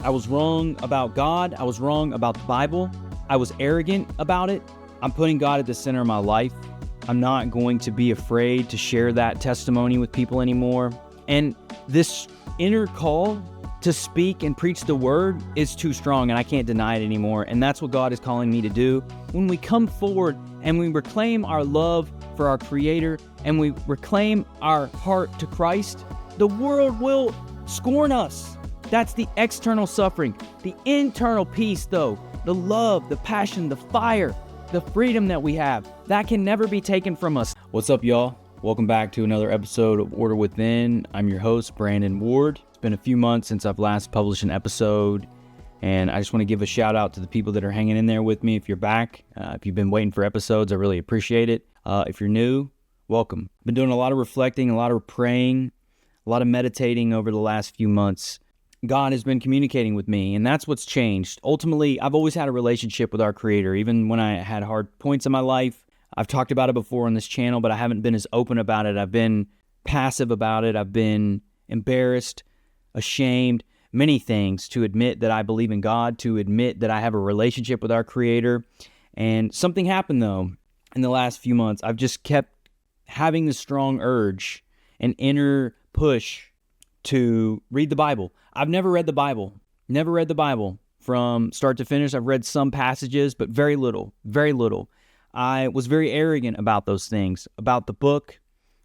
I was wrong about God. I was wrong about the Bible. I was arrogant about it. I'm putting God at the center of my life. I'm not going to be afraid to share that testimony with people anymore. And this inner call to speak and preach the word is too strong, and I can't deny it anymore. And that's what God is calling me to do. When we come forward and we reclaim our love for our Creator and we reclaim our heart to Christ, the world will scorn us. That's the external suffering. The internal peace, though, the love, the passion, the fire, the freedom that we have, that can never be taken from us. What's up, y'all? Welcome back to another episode of Order Within. I'm your host, Brandon Ward. It's been a few months since I've last published an episode, and I just want to give a shout out to the people that are hanging in there with me. If you're back, if you've been waiting for episodes, I really appreciate it. If you're new, welcome. I've been doing a lot of reflecting, a lot of praying, a lot of meditating over the last few months. God has been communicating with me, and that's what's changed. Ultimately, I've always had a relationship with our Creator, even when I had hard points in my life. I've talked about it before on this channel, but I haven't been as open about it. I've been passive about it. I've been embarrassed, ashamed, many things to admit that I believe in God, to admit that I have a relationship with our Creator. And something happened, though, in the last few months. I've just kept having this strong urge, an inner push to read the Bible. I've never read the Bible from start to finish. I've read some passages, but very little. I was very arrogant about those things, about the book,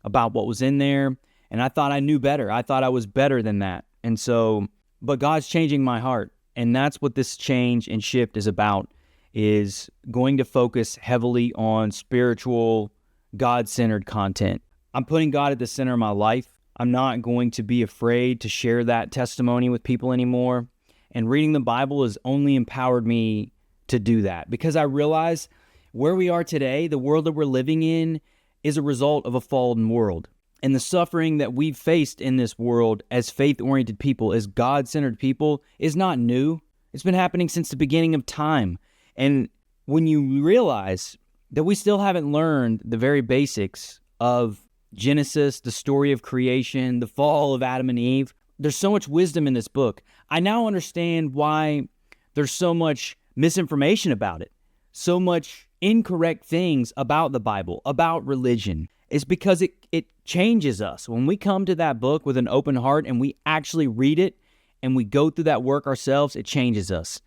about what was in there, and I thought I knew better. I thought I was better than that. And so, but God's changing my heart, and that's what this change and shift is about, is going to focus heavily on spiritual, God-centered content. I'm putting God at the center of my life. I'm not going to be afraid to share that testimony with people anymore. And reading the Bible has only empowered me to do that, because I realize where we are today, the world that we're living in, is a result of a fallen world. And the suffering that we've faced in this world as faith-oriented people, as God-centered people, is not new. It's been happening since the beginning of time. And when you realize that we still haven't learned the very basics of Genesis, the story of creation, the fall of Adam and Eve, there's so much wisdom in this book. I now understand why there's so much misinformation about it, so much incorrect things about the Bible, about religion. It's because it changes us. When we come to that book with an open heart and we actually read it and we go through that work ourselves, it changes us.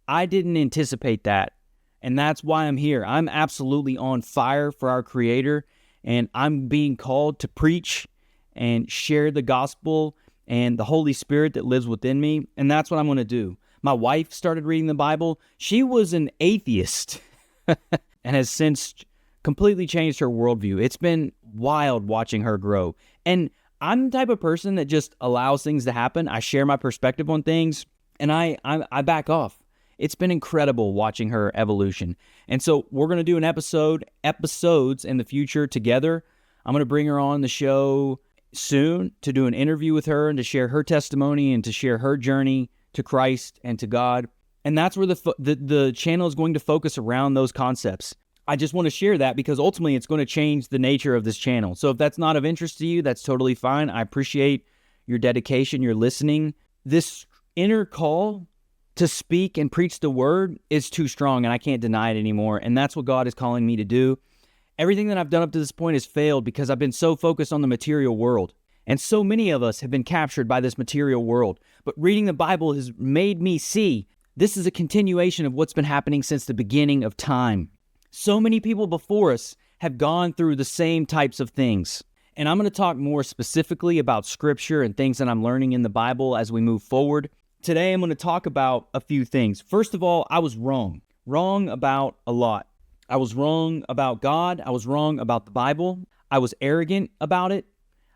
I didn't anticipate that, and that's why I'm here. I'm absolutely on fire for our Creator, and I'm being called to preach and share the gospel and the Holy Spirit that lives within me, and that's what I'm going to do. My wife started reading the Bible. She was an atheist and has since completely changed her worldview. It's been wild watching her grow. And I'm the type of person that just allows things to happen. I share my perspective on things, and I back off. It's been incredible watching her evolution. And so we're going to do episodes in the future together. I'm going to bring her on the show soon to do an interview with her and to share her testimony and to share her journey to Christ and to God. And that's where the channel is going to focus around those concepts. I just want to share that because ultimately it's going to change the nature of this channel. So if that's not of interest to you, that's totally fine. I appreciate your dedication, your listening. This inner call to speak and preach the word is too strong, and I can't deny it anymore. And that's what God is calling me to do. Everything that I've done up to this point has failed because I've been so focused on the material world. And so many of us have been captured by this material world. But reading the Bible has made me see this is a continuation of what's been happening since the beginning of time. So many people before us have gone through the same types of things. And I'm going to talk more specifically about Scripture and things that I'm learning in the Bible as we move forward. Today, I'm going to talk about a few things. First of all, I was wrong about a lot. I was wrong about God. I was wrong about the Bible. I was arrogant about it.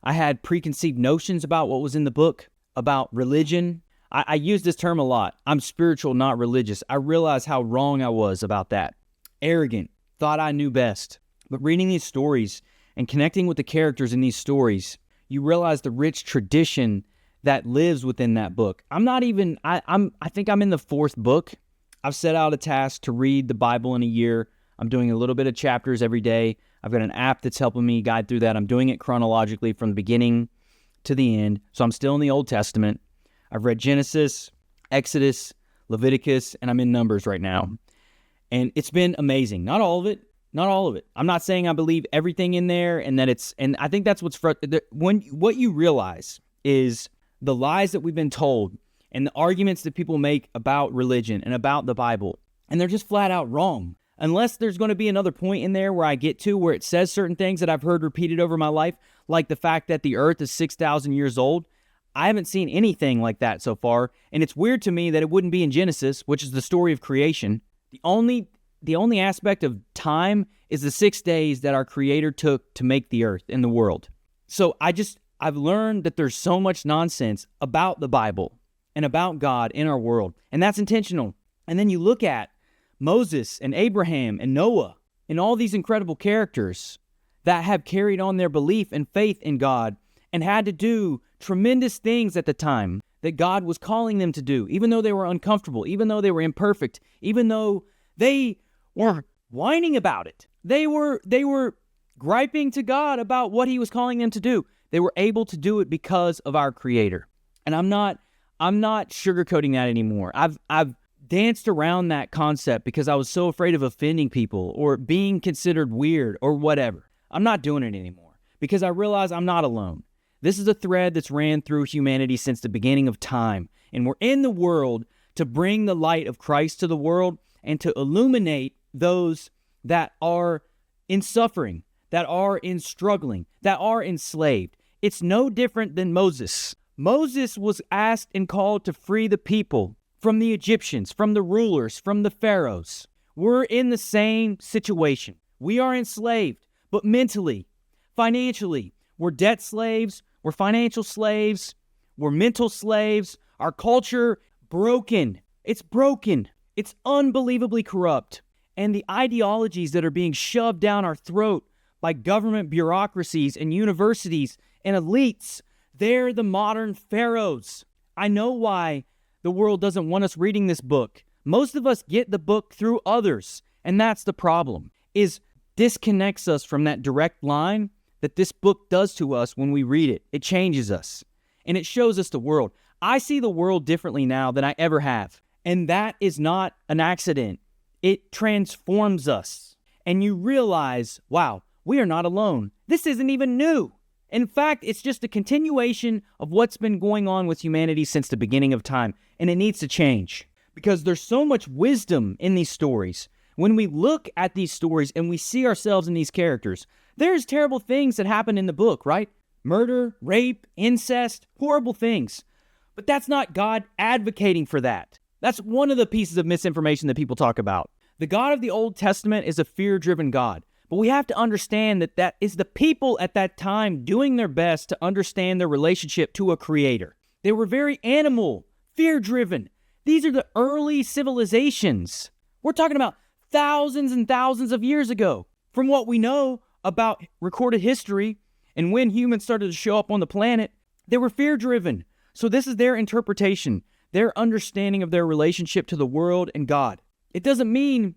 I had preconceived notions about what was in the book, about religion. I use this term a lot. I'm spiritual, not religious. I realized how wrong I was about that. Arrogant, thought I knew best. But reading these stories and connecting with the characters in these stories, you realize the rich tradition that lives within that book. I think I'm in the fourth book. I've set out a task to read the Bible in a year. I'm doing a little bit of chapters every day. I've got an app that's helping me guide through that. I'm doing it chronologically from the beginning to the end. So I'm still in the Old Testament. I've read Genesis. Exodus, Leviticus, and I'm in Numbers right now. And it's been amazing. Not all of it. Not all of it. I'm not saying I believe everything in there, and I think that's what's what you realize is the lies that we've been told and the arguments that people make about religion and about the Bible, and they're just flat out wrong. Unless there's going to be another point in there where I get to where it says certain things that I've heard repeated over my life, like the fact that the earth is 6,000 years old. I haven't seen anything like that so far, and it's weird to me that it wouldn't be in Genesis, which is the story of creation. The only aspect of time is the 6 days that our Creator took to make the earth and the world. So I've learned that there's so much nonsense about the Bible and about God in our world, and that's intentional. And then you look at Moses and Abraham and Noah and all these incredible characters that have carried on their belief and faith in God and had to do tremendous things at the time that God was calling them to do, even though they were uncomfortable, even though they were imperfect, even though they were whining about it. They were griping to God about what he was calling them to do. They were able to do it because of our Creator. And I'm not sugarcoating that anymore. I've danced around that concept because I was so afraid of offending people or being considered weird or whatever. I'm not doing it anymore because I realize I'm not alone. This is a thread that's ran through humanity since the beginning of time, and we're in the world to bring the light of Christ to the world and to illuminate those that are in suffering, that are in struggling, that are enslaved. It's no different than Moses. Moses was asked and called to free the people from the Egyptians, from the rulers, from the pharaohs. We're in the same situation. We are enslaved, but mentally, financially, we're debt slaves, we're financial slaves, we're mental slaves. Our culture, broken. It's broken. It's unbelievably corrupt. And the ideologies that are being shoved down our throat by government bureaucracies and universities and elites, they're the modern pharaohs. I know why the world doesn't want us reading this book. Most of us get the book through others, and that's the problem, is disconnects us from that direct line that this book does to us when we read it. It changes us, and it shows us the world. I see the world differently now than I ever have, and that is not an accident. It transforms us, and you realize, wow, we are not alone. This isn't even new. In fact, it's just a continuation of what's been going on with humanity since the beginning of time, and it needs to change because there's so much wisdom in these stories. When we look at these stories and we see ourselves in these characters, there's terrible things that happen in the book, right? Murder, rape, incest, horrible things. But that's not God advocating for that. That's one of the pieces of misinformation that people talk about. The God of the Old Testament is a fear-driven God. But we have to understand that that is the people at that time doing their best to understand their relationship to a creator. They were very animal, fear-driven. These are the early civilizations. We're talking about thousands and thousands of years ago. From what we know about recorded history and when humans started to show up on the planet, they were fear-driven. So this is their interpretation, their understanding of their relationship to the world and God. It doesn't mean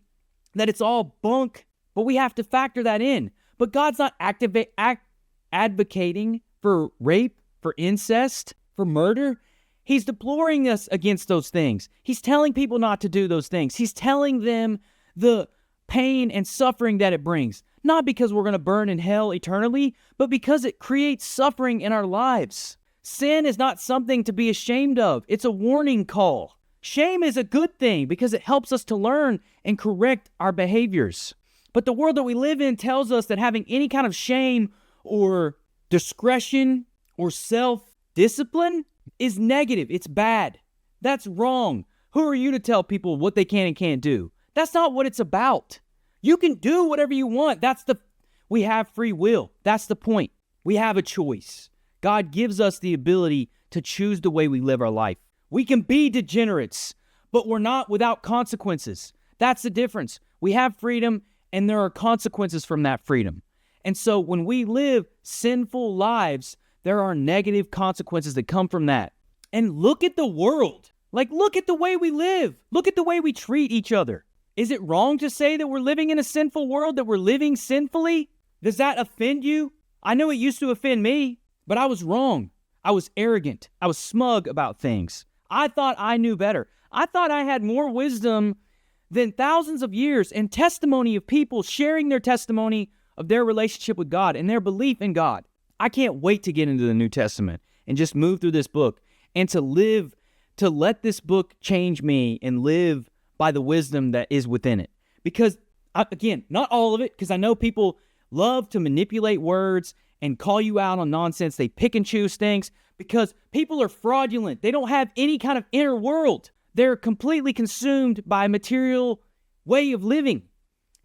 that it's all bunk, but we have to factor that in. But God's not advocating for rape, for incest, for murder. He's deploring us against those things. He's telling people not to do those things. He's telling them the pain and suffering that it brings. Not because we're going to burn in hell eternally, but because it creates suffering in our lives. Sin is not something to be ashamed of. It's a warning call. Shame is a good thing because it helps us to learn and correct our behaviors. But the world that we live in tells us that having any kind of shame or discretion or self-discipline is negative. It's bad. That's wrong. Who are you to tell people what they can and can't do? That's not what it's about. You can do whatever you want. We have free will. That's the point. We have a choice. God gives us the ability to choose the way we live our life. We can be degenerates, but we're not without consequences. That's the difference. We have freedom, and there are consequences from that freedom. And so when we live sinful lives, there are negative consequences that come from that. And look at the world. Look at the way we live. Look at the way we treat each other. Is it wrong to say that we're living in a sinful world, that we're living sinfully? Does that offend you? I know it used to offend me, but I was wrong. I was arrogant. I was smug about things. I thought I knew better. I thought I had more wisdom than thousands of years and testimony of people sharing their testimony of their relationship with God and their belief in God. I can't wait to get into the New Testament and just move through this book and to let this book change me and live by the wisdom that is within it. Because, again, not all of it, because I know people love to manipulate words and call you out on nonsense. They pick and choose things because people are fraudulent. They don't have any kind of inner world. They're completely consumed by a material way of living,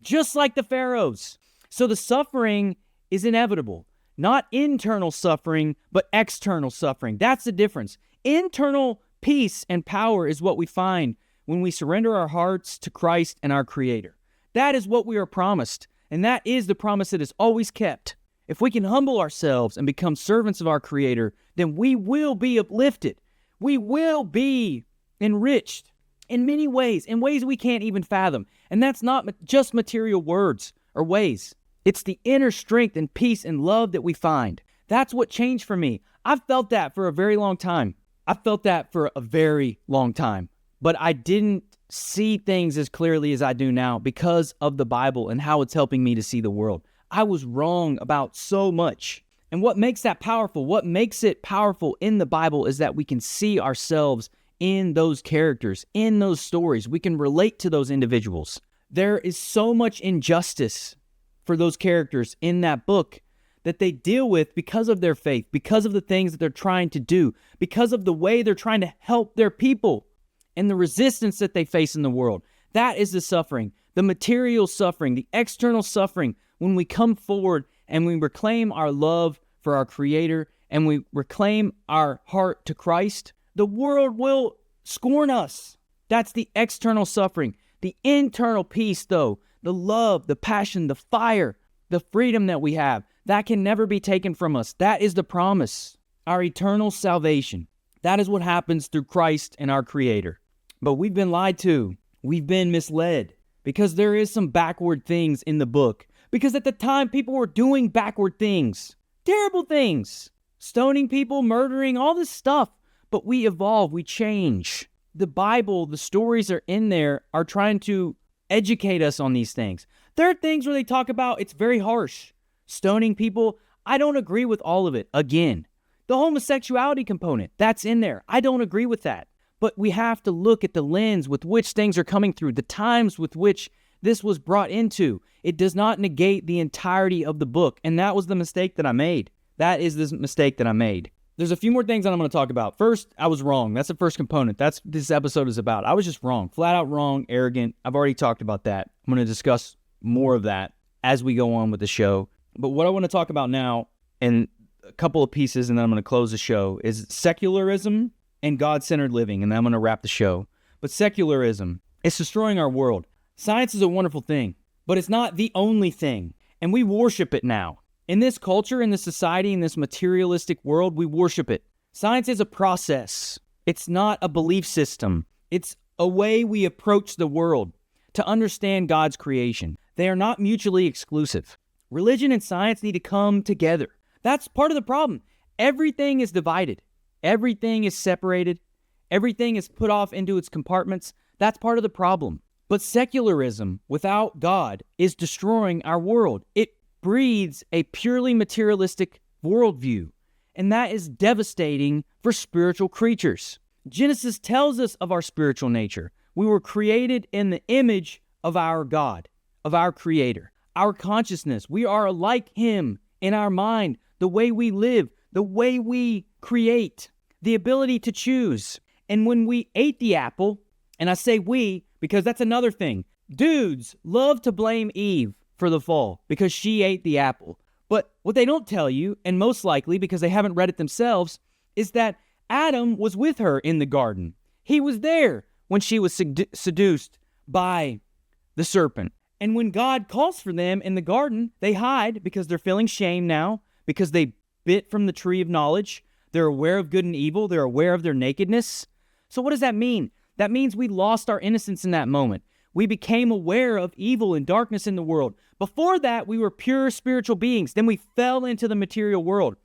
just like the pharaohs. So the suffering is inevitable. Not internal suffering, but external suffering. That's the difference. Internal peace and power is what we find when we surrender our hearts to Christ and our Creator. That is what we are promised, and that is the promise that is always kept. If we can humble ourselves and become servants of our Creator, then we will be uplifted. We will be enriched in many ways, in ways we can't even fathom. And that's not just material words or ways. It's the inner strength and peace and love that we find. That's what changed for me. I've felt that for a very long time. But I didn't see things as clearly as I do now because of the Bible and how it's helping me to see the world. I was wrong about so much. And what makes that powerful, what makes it powerful in the Bible is that we can see ourselves in those characters, in those stories. We can relate to those individuals. There is so much injustice for those characters in that book that they deal with because of their faith, because of the things that they're trying to do, because of the way they're trying to help their people and the resistance that they face in the world. That is the suffering, the material suffering, the external suffering. When we come forward and we reclaim our love for our Creator and we reclaim our heart to Christ, the world will scorn us. That's the external suffering. The internal peace, though, the love, the passion, the fire, the freedom that we have, that can never be taken from us. That is the promise, our eternal salvation. That is what happens through Christ and our Creator. But we've been lied to. We've been misled because there is some backward things in the book. Because at the time, people were doing backward things, terrible things, stoning people, murdering, all this stuff. But we evolve, we change. The Bible, the stories are in there, are trying to educate us on these things. There are things where they talk about it's very harsh. Stoning people, I don't agree with all of it. Again, the homosexuality component, that's in there. I don't agree with that. But we have to look at the lens with which things are coming through, the times with which this was brought into. It does not negate the entirety of the book. And that was the mistake that I made. That is the mistake that I made. There's a few more things that I'm going to talk about. First, I was wrong. That's the first component. That's what this episode is about. I was just wrong. Flat out wrong, arrogant. I've already talked about that. I'm going to discuss more of that as we go on with the show. But what I want to talk about now, and a couple of pieces, and then I'm going to close the show, is secularism and God-centered living, and then I'm going to wrap the show. But secularism, it's destroying our world. Science is a wonderful thing, but it's not the only thing, and we worship it now. In this culture, in this society, in this materialistic world, we worship it. Science is a process. It's not a belief system. It's a way we approach the world to understand God's creation. They are not mutually exclusive. Religion and science need to come together. That's part of the problem. Everything is divided. Everything is separated. Everything is put off into its compartments. That's part of the problem. But secularism without God is destroying our world. It breeds a purely materialistic worldview, and that is devastating for spiritual creatures. Genesis tells us of our spiritual nature. We were created in the image of our God, of our Creator. Our consciousness, we are like Him in our mind, the way we live, the way we create, the ability to choose. And when we ate the apple, and I say we because that's another thing, dudes love to blame Eve for the fall because she ate the apple. But what they don't tell you, and most likely because they haven't read it themselves, is that Adam was with her in the garden. He was there when she was seduced by the serpent. And when God calls for them in the garden, they hide because they're feeling shame now, because they bit from the tree of knowledge. They're aware of good and evil. They're aware of their nakedness. So what does that mean? That means we lost our innocence in that moment. We became aware of evil and darkness in the world. Before that, we were pure spiritual beings. Then we fell into the material world.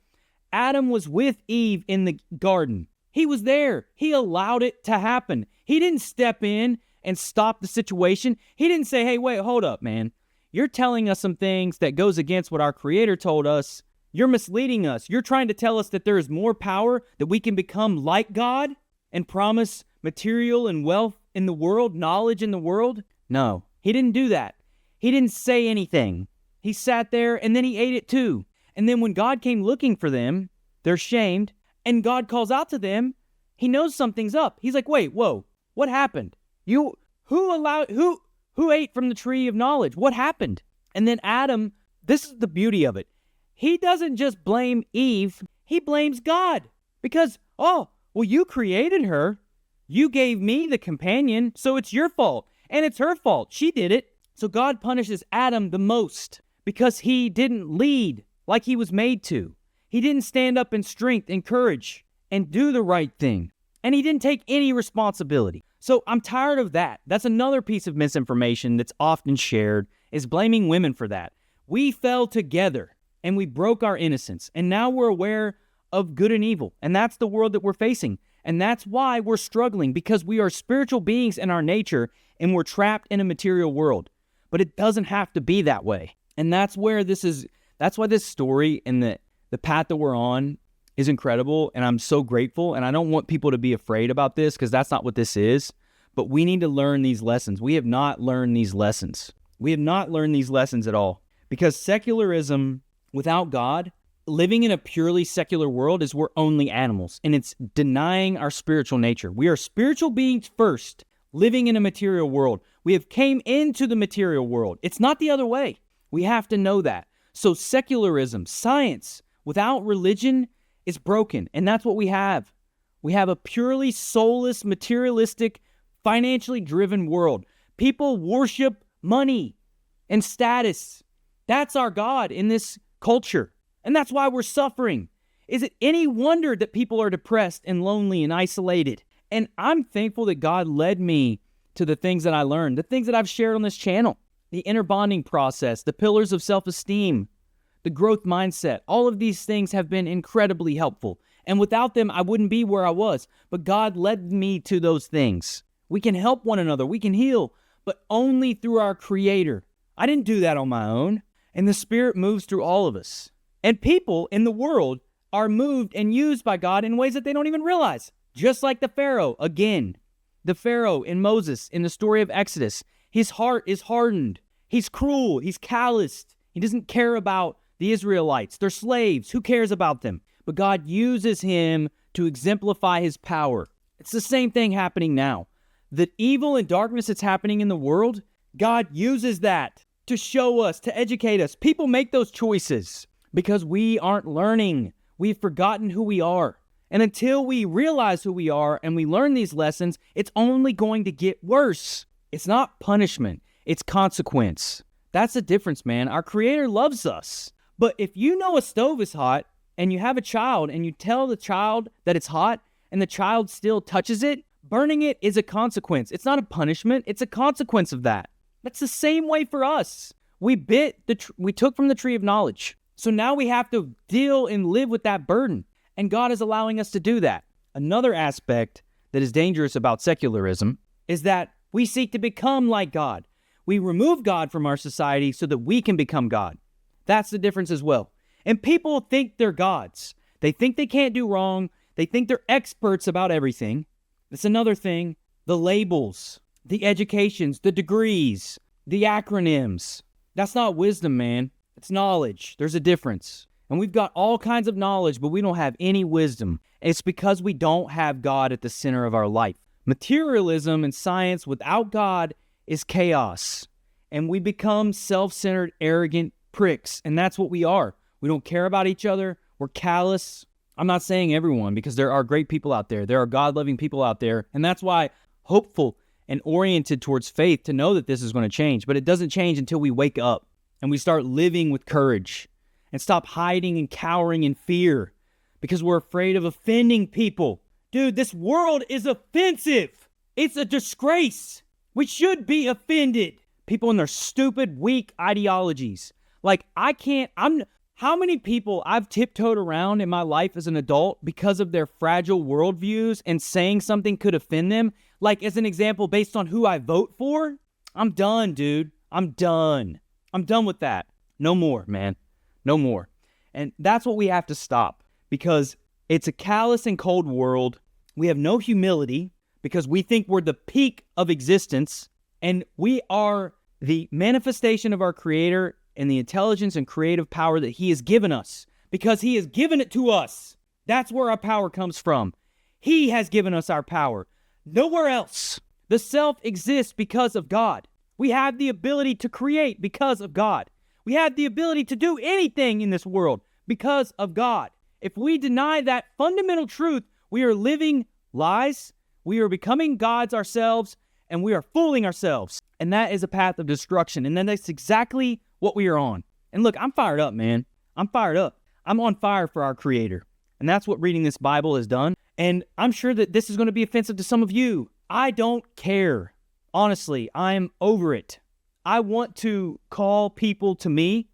Adam was with Eve in the garden, He was there. He allowed it to happen. He didn't step in and stop the situation. He didn't say, hey, wait, hold up, man. You're telling us some things that goes against what our Creator told us. You're misleading us. You're trying to tell us that there is more power, that we can become like God and promise material and wealth in the world, knowledge in the world. No, he didn't do that. He didn't say anything. He sat there and then he ate it too. And then when God came looking for them, they're shamed, and God calls out to them, he knows something's up. He's like, wait, whoa, what happened? Who ate from the tree of knowledge? What happened? And then Adam, this is the beauty of it. He doesn't just blame Eve, he blames God. Because, well, you created her. You gave me the companion, so it's your fault. And it's her fault. She did it. So God punishes Adam the most because he didn't lead like he was made to. He didn't stand up in strength and courage and do the right thing. And he didn't take any responsibility. So I'm tired of that. That's another piece of misinformation that's often shared, is blaming women for that. We fell together and we broke our innocence. And now we're aware of good and evil. And that's the world that we're facing. And that's why we're struggling, because we are spiritual beings in our nature and we're trapped in a material world. But it doesn't have to be that way. And that's why this story and the path that we're on is incredible. And I'm so grateful. And I don't want people to be afraid about this, because that's not what this is. But we need to learn these lessons. We have not learned these lessons. We have not learned these lessons at all. Because secularism without God, living in a purely secular world, is we're only animals. And it's denying our spiritual nature. We are spiritual beings first, living in a material world. We have came into the material world. It's not the other way. We have to know that. So secularism, science, without religion is broken. And that's what we have. We have a purely soulless, materialistic, financially driven world. People worship money and status. That's our God in this culture. And that's why we're suffering. Is it any wonder that people are depressed and lonely and isolated? And I'm thankful that God led me to the things that I learned, the things that I've shared on this channel, the inner bonding process, the pillars of self-esteem, the growth mindset. All of these things have been incredibly helpful. And without them, I wouldn't be where I was. But God led me to those things. We can help one another. We can heal, but only through our Creator. I didn't do that on my own. And the Spirit moves through all of us. And people in the world are moved and used by God in ways that they don't even realize. Just like the Pharaoh, again. The Pharaoh in Moses, in the story of Exodus, his heart is hardened. He's cruel. He's calloused. He doesn't care about the Israelites. They're slaves. Who cares about them? But God uses him to exemplify his power. It's the same thing happening now. The evil and darkness that's happening in the world, God uses that to show us, to educate us. People make those choices because we aren't learning. We've forgotten who we are. And until we realize who we are and we learn these lessons, it's only going to get worse. It's not punishment. It's consequence. That's the difference, man. Our Creator loves us. But if you know a stove is hot and you have a child and you tell the child that it's hot and the child still touches it, burning it is a consequence. It's not a punishment. It's a consequence of that. That's the same way for us. We took from the tree of knowledge. So now we have to deal and live with that burden. And God is allowing us to do that. Another aspect that is dangerous about secularism is that we seek to become like God. We remove God from our society so that we can become God. That's the difference as well. And people think they're gods. They think they can't do wrong. They think they're experts about everything. That's another thing. The labels, the educations, the degrees, the acronyms. That's not wisdom, man. It's knowledge. There's a difference. And we've got all kinds of knowledge, but we don't have any wisdom. It's because we don't have God at the center of our life. Materialism and science without God is chaos. And we become self-centered, arrogant pricks. And that's what we are. We don't care about each other. We're callous. I'm not saying everyone, because there are great people out there. There are God-loving people out there. And that's why hopeful and oriented towards faith to know that this is going to change. But it doesn't change until we wake up and we start living with courage and stop hiding and cowering in fear because we're afraid of offending people. Dude, this world is offensive. It's a disgrace. We should be offended. People and their stupid, weak ideologies. Like, How many people I've tiptoed around in my life as an adult because of their fragile worldviews and saying something could offend them? Like, as an example, based on who I vote for? I'm done, dude. I'm done. I'm done with that. No more, man. No more. And that's what we have to stop, because it's a callous and cold world. We have no humility because we think we're the peak of existence, and we are the manifestation of our Creator and the intelligence and creative power that He has given us, because He has given it to us. That's where our power comes from. He has given us our power. Nowhere else. The self exists because of God. We have the ability to create because of God. We have the ability to do anything in this world because of God. If we deny that fundamental truth, we are living lies, we are becoming gods ourselves, and we are fooling ourselves. And that is a path of destruction. And then that's exactly what we are on. And look, I'm fired up, man. I'm fired up. I'm on fire for our Creator. And that's what reading this Bible has done. And I'm sure that this is going to be offensive to some of you. I don't care. Honestly, I'm over it. I want to call people to me,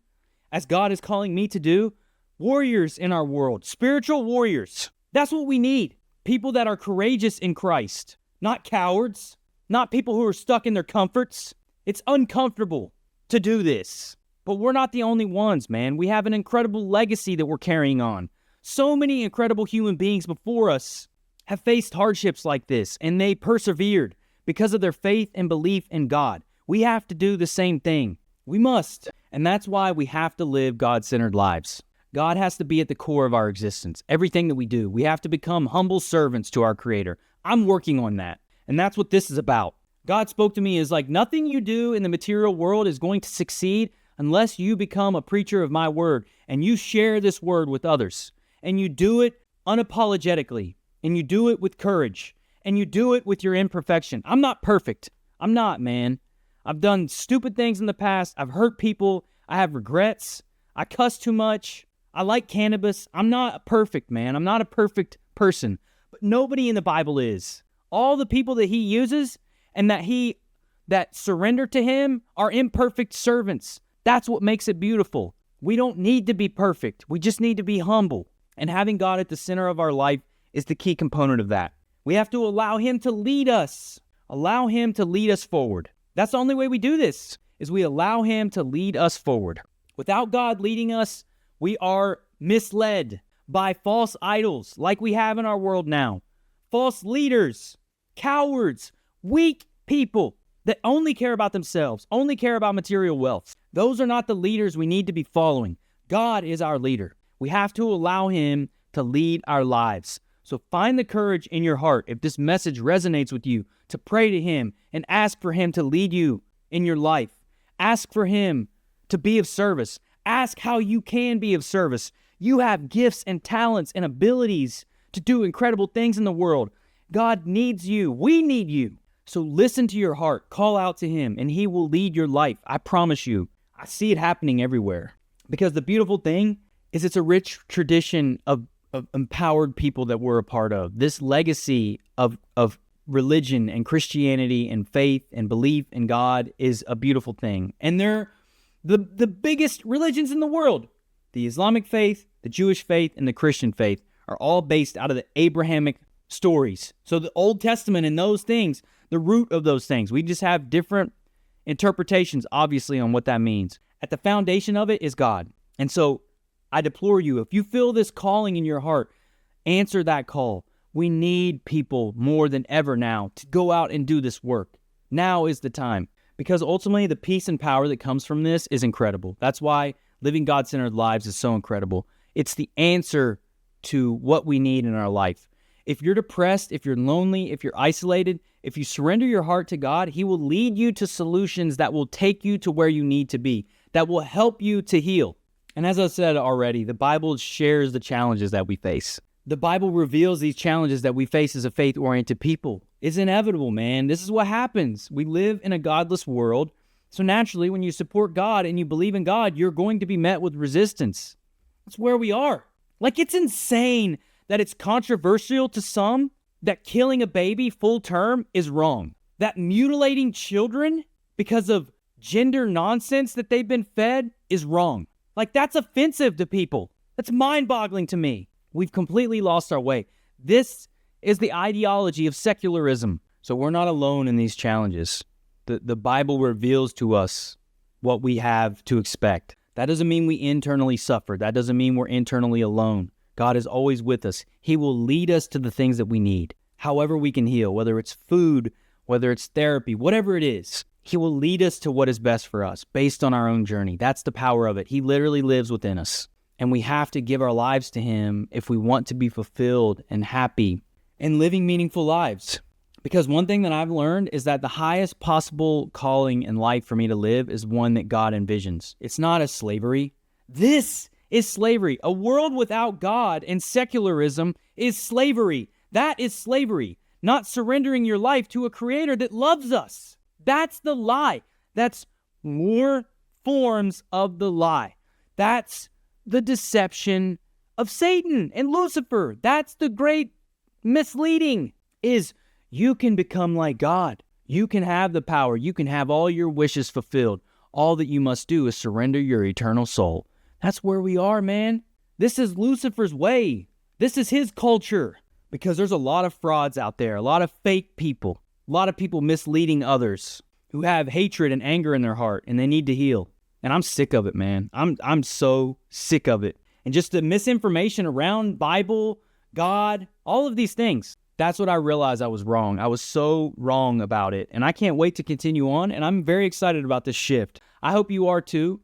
as God is calling me to do, warriors in our world, spiritual warriors. That's what we need. People that are courageous in Christ, not cowards, not people who are stuck in their comforts. It's uncomfortable to do this, but we're not the only ones, man. We have an incredible legacy that we're carrying on. So many incredible human beings before us have faced hardships like this, and they persevered because of their faith and belief in God. We have to do the same thing. We must. And that's why we have to live God-centered lives. God has to be at the core of our existence. Everything that we do, we have to become humble servants to our Creator. I'm working on that. And that's what this is about. God spoke to me as like, nothing you do in the material world is going to succeed unless you become a preacher of my word and you share this word with others. And you do it unapologetically. And you do it with courage. And you do it with your imperfection. I'm not perfect. I'm not, man. I've done stupid things in the past. I've hurt people. I have regrets. I cuss too much. I like cannabis. I'm not perfect, man. I'm not a perfect person. But nobody in the Bible is. All the people that He uses and that surrender to Him are imperfect servants. That's what makes it beautiful. We don't need to be perfect. We just need to be humble. And having God at the center of our life is the key component of that. We have to allow Him to lead us. Allow Him to lead us forward. That's the only way we do this, is we allow Him to lead us forward. Without God leading us, we are misled by false idols like we have in our world now. False leaders, cowards, weak people that only care about themselves, only care about material wealth. Those are not the leaders we need to be following. God is our leader. We have to allow Him to lead our lives. So find the courage in your heart, if this message resonates with you, to pray to Him and ask for Him to lead you in your life. Ask for Him to be of service. Ask how you can be of service. You have gifts and talents and abilities to do incredible things in the world. God needs you. We need you. So listen to your heart. Call out to Him, and He will lead your life. I promise you. I see it happening everywhere. Because the beautiful thing is it's a rich tradition of empowered people that we're a part of. This legacy of religion and Christianity and faith and belief in God is a beautiful thing. And they're the biggest religions in the world. The Islamic faith, the Jewish faith, and the Christian faith are all based out of the Abrahamic stories. So the Old Testament and those things, the root of those things, we just have different interpretations, obviously, on what that means. At the foundation of it is God. And so I deplore you, if you feel this calling in your heart, answer that call. We need people more than ever now to go out and do this work. Now is the time. Because ultimately, the peace and power that comes from this is incredible. That's why living God-centered lives is so incredible. It's the answer to what we need in our life. If you're depressed, if you're lonely, if you're isolated, if you surrender your heart to God, He will lead you to solutions that will take you to where you need to be, that will help you to heal. And as I said already, the Bible shares the challenges that we face. The Bible reveals these challenges that we face as a faith-oriented people. It's inevitable, man. This is what happens. We live in a godless world. So naturally, when you support God and you believe in God, you're going to be met with resistance. That's where we are. Like, it's insane that it's controversial to some that killing a baby full term is wrong. That mutilating children because of gender nonsense that they've been fed is wrong. Like, that's offensive to people. That's mind-boggling to me. We've completely lost our way. This is the ideology of secularism. So we're not alone in these challenges. The Bible reveals to us what we have to expect. That doesn't mean we internally suffer. That doesn't mean we're internally alone. God is always with us. He will lead us to the things that we need. However we can heal, whether it's food, whether it's therapy, whatever it is, He will lead us to what is best for us based on our own journey. That's the power of it. He literally lives within us. And we have to give our lives to Him if we want to be fulfilled and happy and living meaningful lives. Because one thing that I've learned is that the highest possible calling in life for me to live is one that God envisions. It's not a slavery. This is slavery. A world without God and secularism is slavery. That is slavery, not surrendering your life to a creator that loves us. That's the lie. That's more forms of the lie. That's the deception of Satan and Lucifer. That's the great misleading, is you can become like God. You can have the power. You can have all your wishes fulfilled. All that you must do is surrender your eternal soul. That's where we are, man. This is Lucifer's way. This is his culture. Because there's a lot of frauds out there, a lot of fake people, a lot of people misleading others who have hatred and anger in their heart, and they need to heal. And I'm sick of it, man. I'm so sick of it. And just the misinformation around Bible, God, all of these things. That's what I realized I was wrong. I was so wrong about it. And I can't wait to continue on. And I'm very excited about this shift. I hope you are too.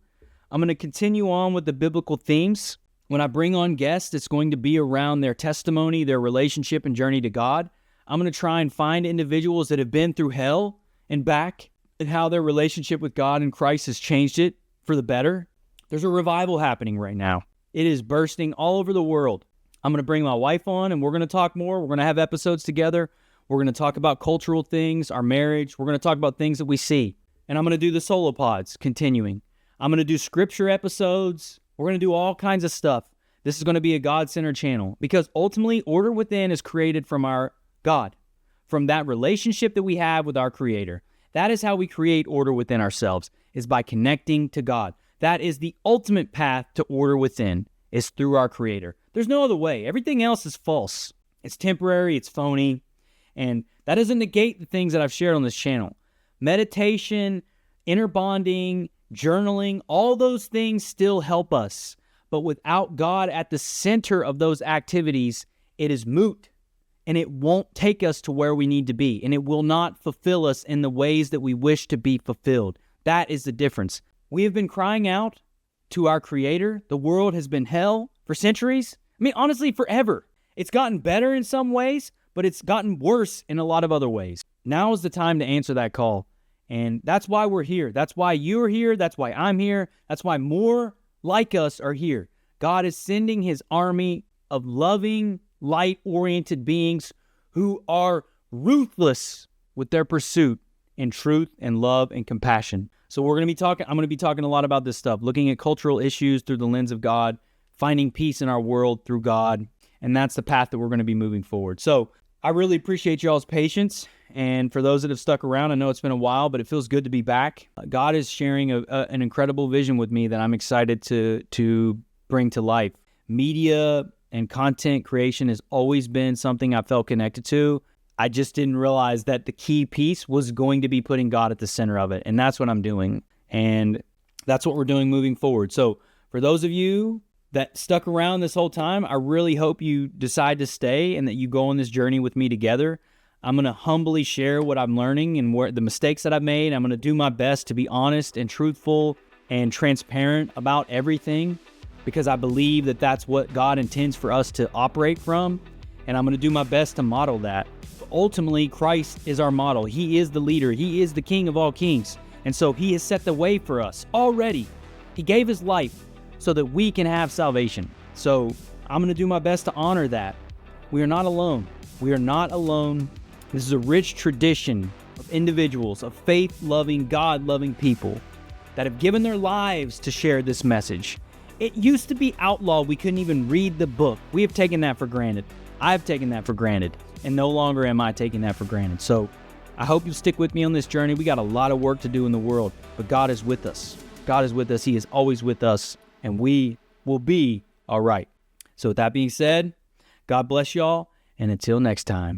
I'm going to continue on with the biblical themes. When I bring on guests, it's going to be around their testimony, their relationship and journey to God. I'm going to try and find individuals that have been through hell and back, and how their relationship with God and Christ has changed it for the better. There's a revival happening right now. It is bursting all over the world. I'm going to bring my wife on, and we're going to talk more. We're going to have episodes together. We're going to talk about cultural things, our marriage. We're going to talk about things that we see. And I'm going to do the solo pods, continuing. I'm going to do scripture episodes. We're going to do all kinds of stuff. This is going to be a God-centered channel, because ultimately, order within is created from our God, from that relationship that we have with our Creator. That is how we create order within ourselves, is by connecting to God. That is the ultimate path to order within, is through our Creator. There's no other way. Everything else is false. It's temporary, it's phony, and that doesn't negate the things that I've shared on this channel. Meditation, inner bonding, journaling, all those things still help us. But without God at the center of those activities, it is moot, and it won't take us to where we need to be, and it will not fulfill us in the ways that we wish to be fulfilled. That is the difference. We have been crying out to our Creator. The world has been hell for centuries. I mean, honestly, forever. It's gotten better in some ways, but it's gotten worse in a lot of other ways. Now is the time to answer that call. And that's why we're here. That's why you're here. That's why I'm here. That's why more like us are here. God is sending His army of loving, light-oriented beings who are ruthless with their pursuit in truth and love and compassion. So I'm going to be talking a lot about this stuff, looking at cultural issues through the lens of God, finding peace in our world through God, and that's the path that we're going to be moving forward. So I really appreciate y'all's patience. And for those that have stuck around, I know it's been a while, but it feels good to be back. God is sharing an incredible vision with me that I'm excited to bring to life. Media and content creation has always been something I felt connected to. I just didn't realize that the key piece was going to be putting God at the center of it. And that's what I'm doing. And that's what we're doing moving forward. So for those of you that stuck around this whole time, I really hope you decide to stay and that you go on this journey with me together. I'm going to humbly share what I'm learning and the mistakes that I've made. I'm going to do my best to be honest and truthful and transparent about everything, because I believe that that's what God intends for us to operate from. And I'm going to do my best to model that. Ultimately, Christ is our model. He is the leader. He is the King of all kings. And so He has set the way for us already. He gave His life so that we can have salvation. So I'm going to do my best to honor that. We are not alone. We are not alone. This is a rich tradition of individuals, of faith-loving, God-loving people that have given their lives to share this message. It used to be outlawed. We couldn't even read the book. We have taken that for granted. I've taken that for granted, and no longer am I taking that for granted. So I hope you'll stick with me on this journey. We got a lot of work to do in the world, but God is with us. God is with us. He is always with us, and we will be all right. So with that being said, God bless y'all, and until next time.